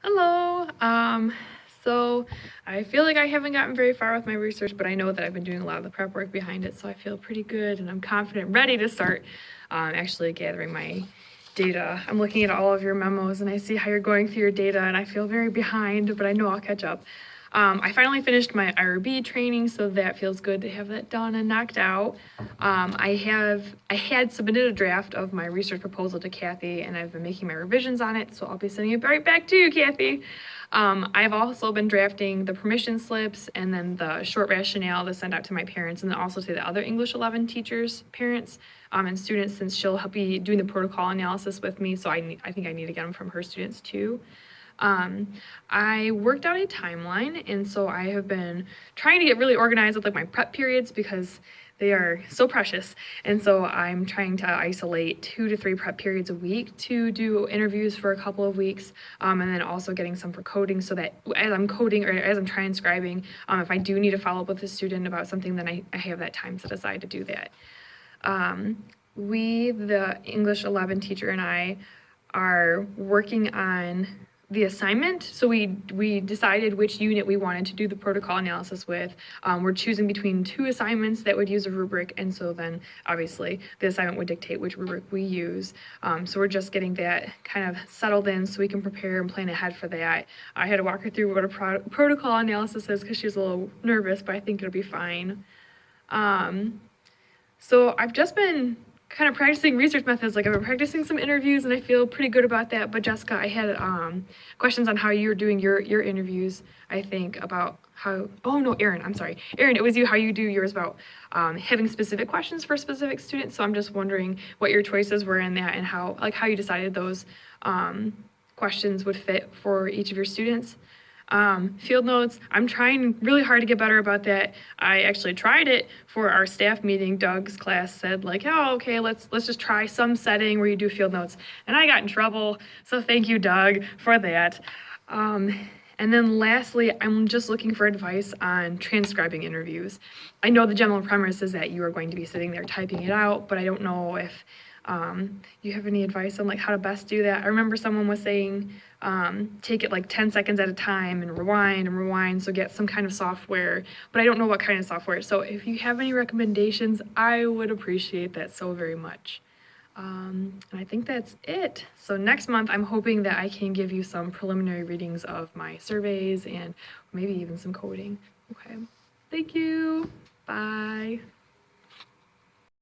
Hello. So I feel like I haven't gotten very far with my research, but I know that I've been doing a lot of the prep work behind it, so I feel pretty good and I'm confident, ready to start actually gathering my data. I'm looking at all of your memos and I see how you're going through your data, and I feel very behind, but I know I'll catch up. I finally finished my IRB training, so that feels good to have that done and knocked out. I had submitted a draft of my research proposal to Kathy, and I've been making my revisions on it, so I'll be sending it right back to you, Kathy. I've also been drafting the permission slips and then the short rationale to send out to my parents, and then also to the other English 11 teachers' parents and students, since she'll help be doing the protocol analysis with me, so I think I need to get them from her students too. I worked out a timeline, and so I have been trying to get really organized with like my prep periods because they are so precious. And so I'm trying to isolate 2 to 3 prep periods a week to do interviews for a couple of weeks, and then also getting some for coding, so that as I'm coding or as I'm transcribing, if I do need to follow up with a student about something, then I have that time set aside to do that. The English 11 teacher and I are working on the assignment. So we decided which unit we wanted to do the protocol analysis with. We're choosing between 2 assignments that would use a rubric, and so then obviously the assignment would dictate which rubric we use. So we're just getting that kind of settled in so we can prepare and plan ahead for that. I had to walk her through what a protocol analysis is because she was a little nervous, but I think it'll be fine. So I've just been kind of practicing research methods. Like, I've been practicing some interviews and I feel pretty good about that. But Jessica, I had questions on how you're doing your interviews, I think, about how, oh no, Erin, I'm sorry. Erin, it was you, how you do yours about having specific questions for specific students. So I'm just wondering what your choices were in that and how you decided those questions would fit for each of your students. Field notes, I'm trying really hard to get better about that. I actually tried it for our staff meeting. Doug's class said like, oh, okay, let's just try some setting where you do field notes. And I got in trouble, so thank you, Doug, for that. And then lastly, I'm just looking for advice on transcribing interviews. I know the general premise is that you are going to be sitting there typing it out, but I don't know if you have any advice on like how to best do that. I remember someone was saying take it like 10 seconds at a time and rewind, so get some kind of software, but I don't know what kind of software. So if you have any recommendations, I would appreciate that so very much. And I think that's it. So next month, I'm hoping that I can give you some preliminary readings of my surveys and maybe even some coding. Okay, thank you. Bye.